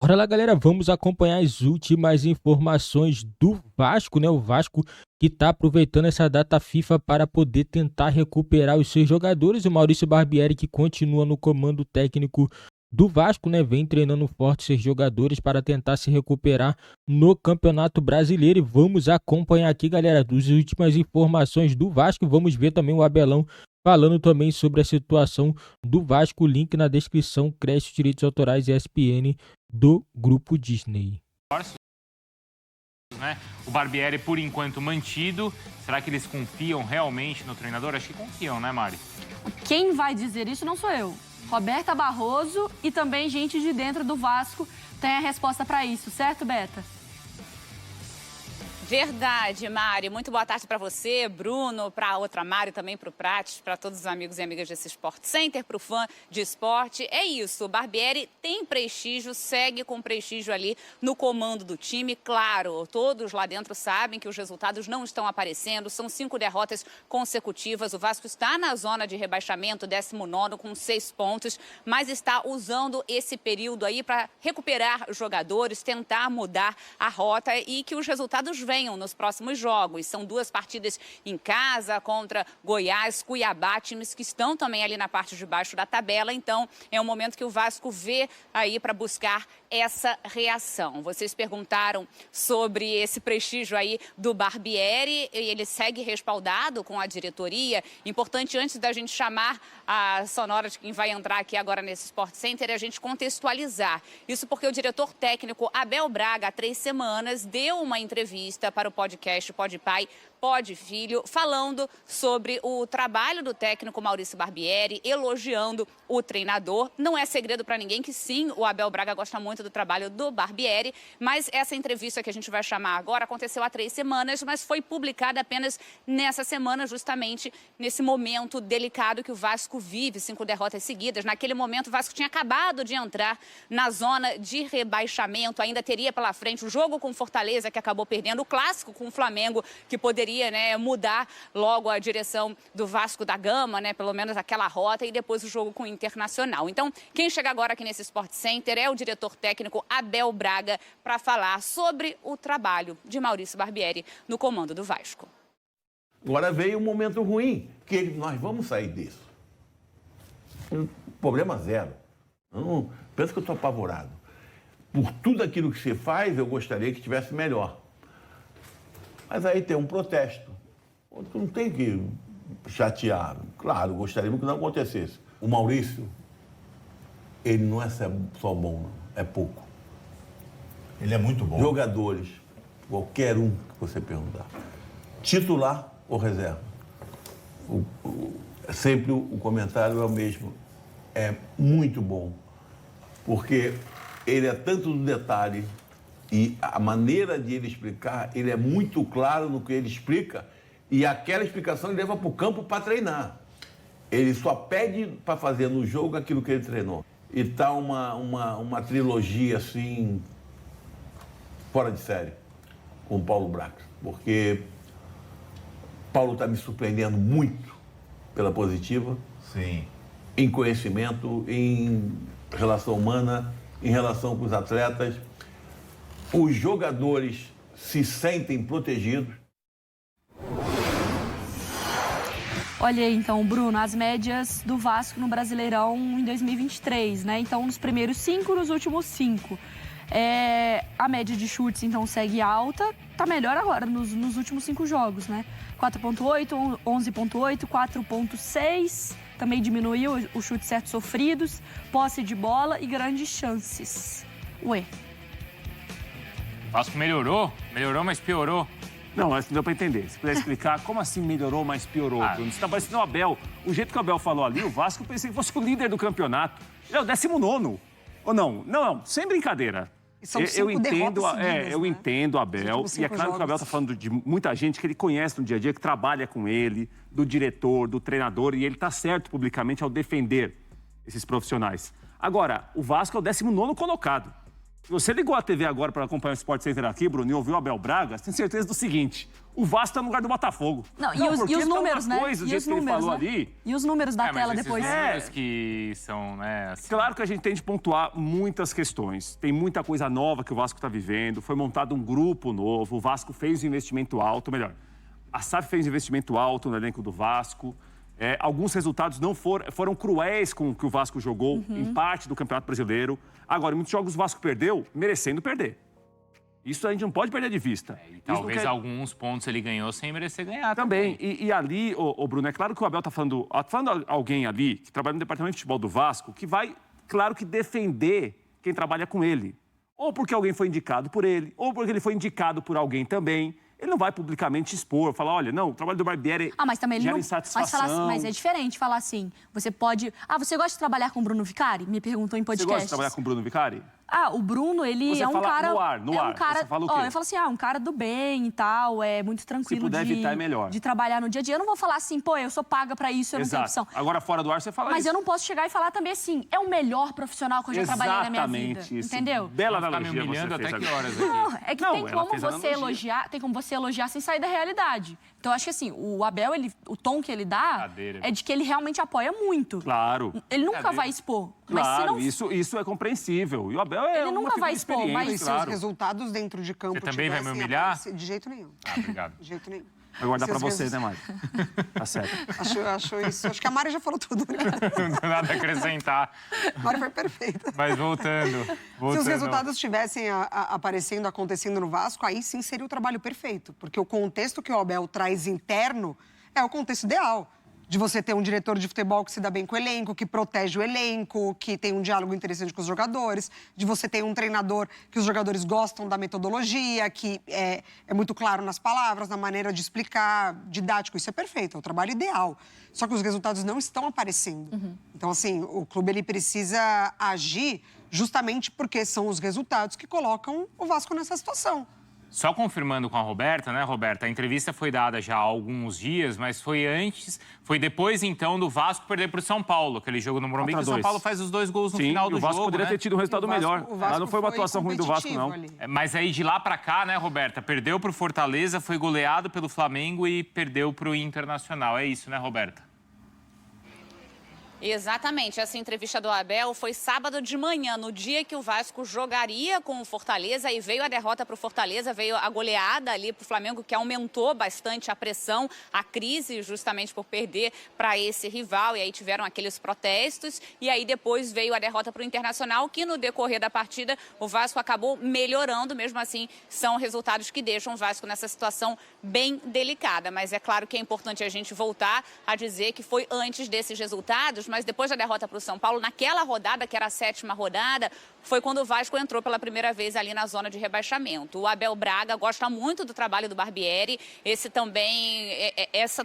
Bora lá, galera, vamos acompanhar as últimas informações do Vasco, né? O Vasco que tá aproveitando essa data FIFA para poder tentar recuperar os seus jogadores. O Maurício Barbieri, que continua no comando técnico do Vasco, né? Vem treinando forte seus jogadores para tentar se recuperar no Campeonato Brasileiro. E vamos acompanhar aqui, galera, as últimas informações do Vasco. Vamos ver também o Abelão falando também sobre a situação do Vasco. Link na descrição, crédito, direitos autorais e ESPN do Grupo Disney. Né? O Barbieri, por enquanto, mantido. Será que eles confiam realmente no treinador? Acho que confiam, né, Mari? Quem vai dizer isso não sou eu. Roberta Barroso e também gente de dentro do Vasco tem a resposta para isso, certo, Beta? Verdade, Mari. Muito boa tarde para você, Bruno, para a outra Mari, também para o Prates, para todos os amigos e amigas desse Sport Center, para o fã de esporte. É isso, o Barbieri tem prestígio, segue com prestígio ali no comando do time. Claro, todos lá dentro sabem que os resultados não estão aparecendo, são 5 derrotas consecutivas. O Vasco está na zona de rebaixamento, 19º, com 6 pontos, mas está usando esse período aí para recuperar os jogadores, tentar mudar a rota e que os resultados venham nos próximos jogos. São 2 partidas em casa contra Goiás, Cuiabá, times que estão também ali na parte de baixo da tabela. Então, é um momento que o Vasco vê aí para buscar essa reação. Vocês perguntaram sobre esse prestígio aí do Barbieri e ele segue respaldado com a diretoria. Importante, antes da gente chamar a sonora de quem vai entrar aqui agora nesse Sport Center, é a gente contextualizar. Isso porque o diretor técnico Abel Braga, há 3 semanas, deu uma entrevista para o podcast Pode Pai, Pode Filho, falando sobre o trabalho do técnico Maurício Barbieri, elogiando o treinador. Não é segredo para ninguém que sim, o Abel Braga gosta muito do trabalho do Barbieri, mas essa entrevista que a gente vai chamar agora aconteceu há 3 semanas, mas foi publicada apenas nessa semana, justamente nesse momento delicado que o Vasco vive, 5 derrotas seguidas. Naquele momento, o Vasco tinha acabado de entrar na zona de rebaixamento, ainda teria pela frente o jogo com Fortaleza, que acabou perdendo, o clássico com o Flamengo, que poderia, né, mudar logo a direção do Vasco da Gama, né, pelo menos aquela rota, e depois o jogo com o Internacional. Então, quem chega agora aqui nesse Sport Center é o diretor técnico Abel Braga para falar sobre o trabalho de Maurício Barbieri no comando do Vasco. Agora veio um momento ruim, que nós vamos sair disso. Problema zero. Eu não penso que eu estou apavorado. Por tudo aquilo que você faz, eu gostaria que estivesse melhor. Mas aí tem um protesto. Tu não tem que chatear. Claro, gostaríamos que não acontecesse. O Maurício, ele não é só bom, não. É pouco. Ele é muito bom. Jogadores, qualquer um que você perguntar. Titular ou reserva? Sempre o comentário é o mesmo. É muito bom. Porque ele é tanto do detalhe e a maneira de ele explicar, ele é muito claro no que ele explica e aquela explicação ele leva para o campo para treinar. Ele só pede para fazer no jogo aquilo que ele treinou. E tá uma trilogia assim, fora de série, com o Paulo Braga. Porque Paulo está me surpreendendo muito pela positiva. Sim. Em conhecimento, em relação humana, em relação com os atletas. Os jogadores se sentem protegidos. Olha aí, então, Bruno, as médias do Vasco no Brasileirão em 2023, né? Então, nos primeiros 5, nos últimos 5. A média de chutes, então, segue alta. Tá melhor agora nos últimos 5 jogos, né? 4.8, 11.8, 4.6. Também diminuiu os chutes certos sofridos, posse de bola e grandes chances. Ué. O Vasco melhorou, mas piorou. Não, mas não deu pra entender. Se puder explicar, como assim melhorou, mas piorou, Bruno? Você tá parecendo o Abel. O jeito que o Abel falou ali, o Vasco, eu pensei que fosse o líder do campeonato. Ele é o 19º. Ou não? Não, sem brincadeira. São 5 derrotas seguidas, eu né? entendo o Abel. E é claro que o Abel tá falando de muita gente que ele conhece no dia a dia, que trabalha com ele, do diretor, do treinador, e ele tá certo publicamente ao defender esses profissionais. Agora, o Vasco é o 19º colocado. Se você ligou a TV agora para acompanhar o Sport Center aqui, Bruno, e ouviu o Abel Braga, tem certeza do seguinte: o Vasco está no lugar do Botafogo. Não, e os números, né? Coisa, do jeito que ele falou ali. E os números da tela mas depois. Esses números que são, né? Assim... Claro que a gente tem de pontuar muitas questões. Tem muita coisa nova que o Vasco está vivendo. Foi montado um grupo novo. O Vasco fez um investimento alto, melhor. A SAF fez um investimento alto no elenco do Vasco. Alguns resultados não foram cruéis com o que o Vasco jogou em parte do Campeonato Brasileiro. Agora, em muitos jogos o Vasco perdeu, merecendo perder. Isso a gente não pode perder de vista. E talvez alguns pontos ele ganhou sem merecer ganhar também. E ali, Bruno, é claro que o Abel está falando alguém ali que trabalha no departamento de futebol do Vasco que vai, claro que, defender quem trabalha com ele. Ou porque alguém foi indicado por ele, ou porque ele foi indicado por alguém também. Ele não vai publicamente expor, falar, olha, não, o trabalho do Barbieri mas também ele não... insatisfação. Mas é diferente falar assim, você pode... você gosta de trabalhar com o Bruno Vicari? Me perguntou em podcast. Você gosta de trabalhar com o Bruno Vicari? O Bruno, ele você é um fala cara... no ar, um cara, você fala o quê? Eu falo assim, um cara do bem e tal, é muito tranquilo. Se puder evitar, é melhor. De trabalhar no dia a dia. Eu não vou falar assim, eu sou paga pra isso, eu não tenho opção. Agora, fora do ar, você fala Mas isso. eu não posso chegar e falar também assim, é o melhor profissional que eu já trabalhei na minha vida. Exatamente isso. Entendeu? Bela Tá analogia me humilhando você fez até que agora. horas aqui? Não, é que tem como você elogiar sem sair da realidade. Então, eu acho que assim, o Abel, o tom que ele dá é de que ele realmente apoia muito. Claro. Ele nunca vai expor. Claro, mas se não... isso é compreensível. E o Abel ele nunca vai expor, mas os resultados dentro de campo... Você também vai me humilhar? De jeito nenhum. Obrigado. De jeito nenhum. Vai guardar pra você, né, Mari? Tá certo. Acho que a Mari já falou tudo. Né? Não tem nada a acrescentar. A Mari foi perfeita. Mas voltando. Se os resultados estivessem acontecendo no Vasco, aí sim seria o trabalho perfeito. Porque o contexto que o Abel traz interno é o contexto ideal. De você ter um diretor de futebol que se dá bem com o elenco, que protege o elenco, que tem um diálogo interessante com os jogadores, de você ter um treinador que os jogadores gostam da metodologia, que é muito claro nas palavras, na maneira de explicar, didático. Isso é perfeito, é o trabalho ideal. Só que os resultados não estão aparecendo. Então, assim, o clube ele precisa agir justamente porque são os resultados que colocam o Vasco nessa situação. Só confirmando com a Roberta, né, Roberta? A entrevista foi dada já há alguns dias, mas foi depois, então, do Vasco perder para o São Paulo, aquele jogo no Morumbi, que o São Paulo faz os 2 gols no final do jogo. O Vasco poderia ter tido um resultado melhor. Mas não foi uma atuação ruim do Vasco, não. Mas aí, de lá para cá, né, Roberta? Perdeu para o Fortaleza, foi goleado pelo Flamengo e perdeu para o Internacional. É isso, né, Roberta? Exatamente. Essa entrevista do Abel foi sábado de manhã, no dia que o Vasco jogaria com o Fortaleza, e veio a derrota para o Fortaleza, veio a goleada ali para o Flamengo, que aumentou bastante a pressão, a crise, justamente por perder para esse rival, e aí tiveram aqueles protestos, e aí depois veio a derrota para o Internacional, que no decorrer da partida o Vasco acabou melhorando, mesmo assim são resultados que deixam o Vasco nessa situação bem delicada, mas é claro que é importante a gente voltar a dizer que foi antes desses resultados, mas depois da derrota para o São Paulo, naquela rodada, que era a 7ª rodada, foi quando o Vasco entrou pela primeira vez ali na zona de rebaixamento. O Abel Braga gosta muito do trabalho do Barbieri, essa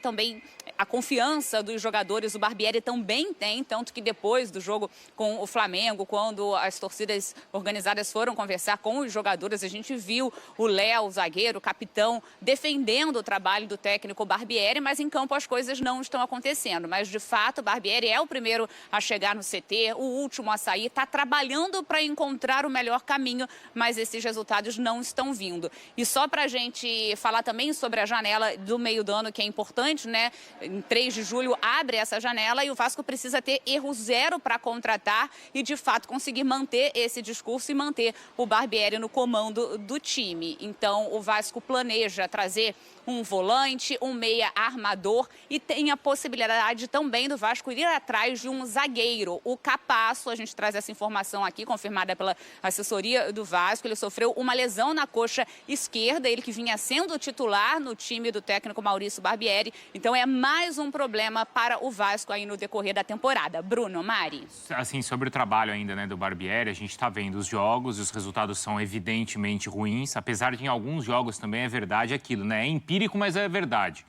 também, a confiança dos jogadores, o Barbieri também tem, tanto que depois do jogo com o Flamengo, quando as torcidas organizadas foram conversar com os jogadores, a gente viu o Léo, o zagueiro, o capitão, defendendo o trabalho do técnico Barbieri, mas em campo as coisas não estão acontecendo. Mas, de fato, o Barbieri é o primeiro a chegar no CT, o último a sair, está trabalhando para encontrar o melhor caminho, mas esses resultados não estão vindo. E só para a gente falar também sobre a janela do meio do ano, que é importante, né? Em 3 de julho abre essa janela e o Vasco precisa ter erro zero para contratar e, de fato, conseguir manter esse discurso e manter o Barbieri no comando do time. Então, o Vasco planeja trazer um volante, um meia armador e tem a possibilidade também do Vasco ir atrás de um zagueiro. O Capasso, a gente traz essa informação aqui, confirmada pela assessoria do Vasco, ele sofreu uma lesão na coxa esquerda, ele que vinha sendo titular no time do técnico Maurício Barbieri. Então é mais um problema para o Vasco aí no decorrer da temporada. Bruno, Mari. Assim, sobre o trabalho ainda, né, do Barbieri, a gente está vendo os jogos e os resultados são evidentemente ruins, apesar de em alguns jogos também é verdade aquilo, né? É empírico, mas é verdade.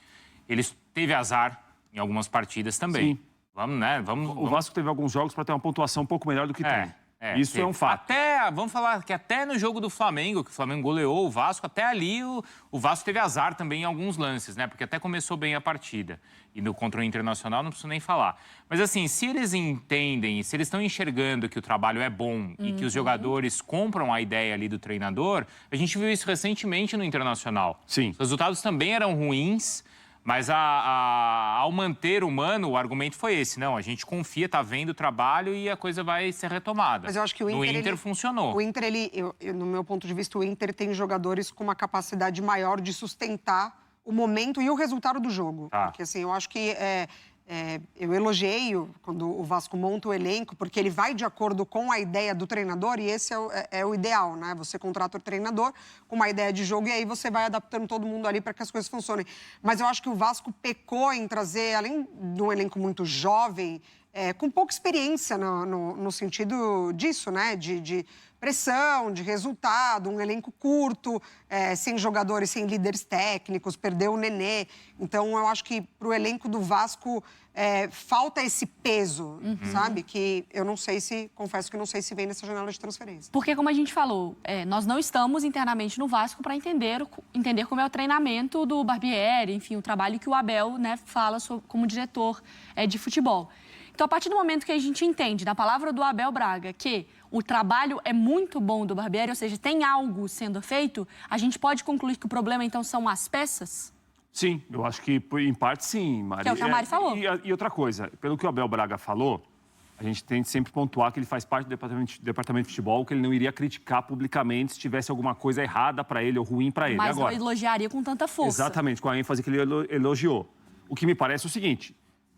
Ele teve azar em algumas partidas também. Sim. Vamos, né? O Vasco teve alguns jogos para ter uma pontuação um pouco melhor do que tem. Isso é um fato. Vamos falar que até no jogo do Flamengo, que o Flamengo goleou o Vasco, até ali o Vasco teve azar também em alguns lances, né? Porque até começou bem a partida. E contra o Internacional não preciso nem falar. Mas assim, se eles entendem, se eles estão enxergando que o trabalho é bom e que os jogadores compram a ideia ali do treinador, a gente viu isso recentemente no Internacional. Sim. Os resultados também eram ruins, mas ao manter o Mano, o argumento foi esse. Não, a gente confia, tá vendo o trabalho e a coisa vai ser retomada. Mas eu acho que o Inter funcionou. O Inter, no meu ponto de vista, o Inter tem jogadores com uma capacidade maior de sustentar o momento e o resultado do jogo. Porque, assim, eu acho que eu elogiei quando o Vasco monta o elenco, porque ele vai de acordo com a ideia do treinador e esse é o ideal, né? Você contrata o treinador com uma ideia de jogo e aí você vai adaptando todo mundo ali para que as coisas funcionem. Mas eu acho que o Vasco pecou em trazer, além de um elenco muito jovem, com pouca experiência no sentido disso, né? De pressão, de resultado, um elenco curto, sem jogadores, sem líderes técnicos, perdeu o Nenê. Então, eu acho que para o elenco do Vasco falta esse peso, sabe? Que eu não sei confesso que não sei se vem nessa janela de transferência. Porque, como a gente falou, nós não estamos internamente no Vasco para entender como é o treinamento do Barbieri, enfim, o trabalho que o Abel, né, fala como diretor de futebol. Então, a partir do momento que a gente entende, na palavra do Abel Braga, que o trabalho é muito bom do Barbieri, ou seja, tem algo sendo feito, a gente pode concluir que o problema, então, são as peças? Sim, eu acho que, em parte, sim, Mari. Que é o que a Mari falou. E outra coisa, pelo que o Abel Braga falou, a gente tem que sempre pontuar que ele faz parte do departamento de futebol, que ele não iria criticar publicamente se tivesse alguma coisa errada para ele ou ruim para ele. Mas agora, não elogiaria com tanta força. Exatamente, com a ênfase que ele elogiou. O que me parece é o seguinte,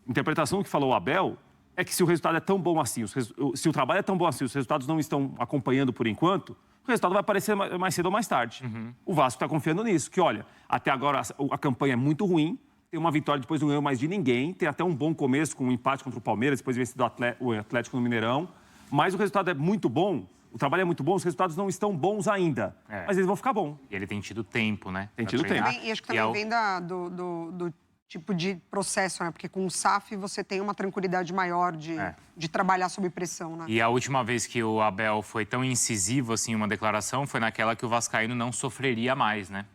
a interpretação que falou o Abel é que se o resultado é tão bom assim, se o trabalho é tão bom assim, os resultados não estão acompanhando por enquanto, o resultado vai aparecer mais cedo ou mais tarde. O Vasco está confiando nisso, que olha, até agora a campanha é muito ruim, tem uma vitória, depois não ganhou mais de ninguém, tem até um bom começo com um empate contra o Palmeiras, depois vencido o Atlético no Mineirão, mas o resultado é muito bom, o trabalho é muito bom, os resultados não estão bons ainda, mas eles vão ficar bons. E ele tem tido tempo, né? Tem tido tempo. E acho que também vem do tipo de processo, né? Porque com o SAF você tem uma tranquilidade maior de trabalhar sob pressão, né? E a última vez que o Abel foi tão incisivo assim em uma declaração foi naquela que o vascaíno não sofreria mais, né?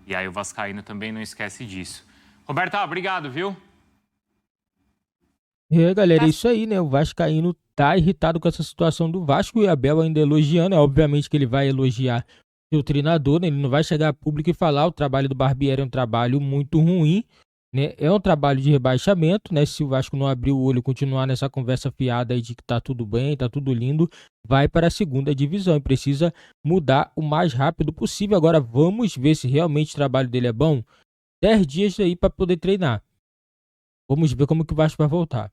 E aí o vascaíno também não esquece disso. Roberta, obrigado, viu? Galera, é isso aí, né? O vascaíno tá irritado com essa situação do Vasco e o Abel ainda elogiando. Obviamente que ele vai elogiar seu treinador, né? Ele não vai chegar a público e falar o trabalho do Barbieri é um trabalho muito ruim, né? É um trabalho de rebaixamento, né? Se o Vasco não abrir o olho e continuar nessa conversa fiada aí de que tá tudo bem, tá tudo lindo, vai para a segunda divisão e precisa mudar o mais rápido possível. Agora vamos ver se realmente o trabalho dele é bom. 10 dias aí para poder treinar. Vamos ver como que o Vasco vai voltar.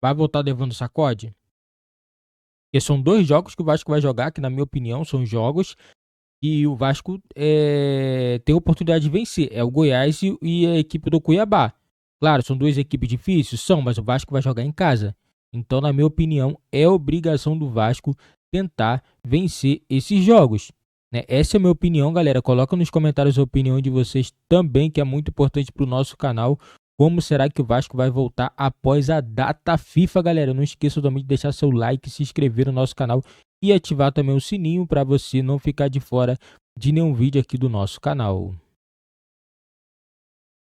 Vai voltar levando sacode? Porque são 2 jogos que o Vasco vai jogar, que na minha opinião são jogos e o Vasco tem a oportunidade de vencer. É o Goiás e a equipe do Cuiabá. Claro, são 2 equipes difíceis, mas o Vasco vai jogar em casa. Então, na minha opinião, é obrigação do Vasco tentar vencer esses jogos. Essa é a minha opinião, galera. Coloca nos comentários a opinião de vocês também, que é muito importante para o nosso canal. Como será que o Vasco vai voltar após a data FIFA, galera? Não esqueça também de deixar seu like, se inscrever no nosso canal e ativar também o sininho para você não ficar de fora de nenhum vídeo aqui do nosso canal.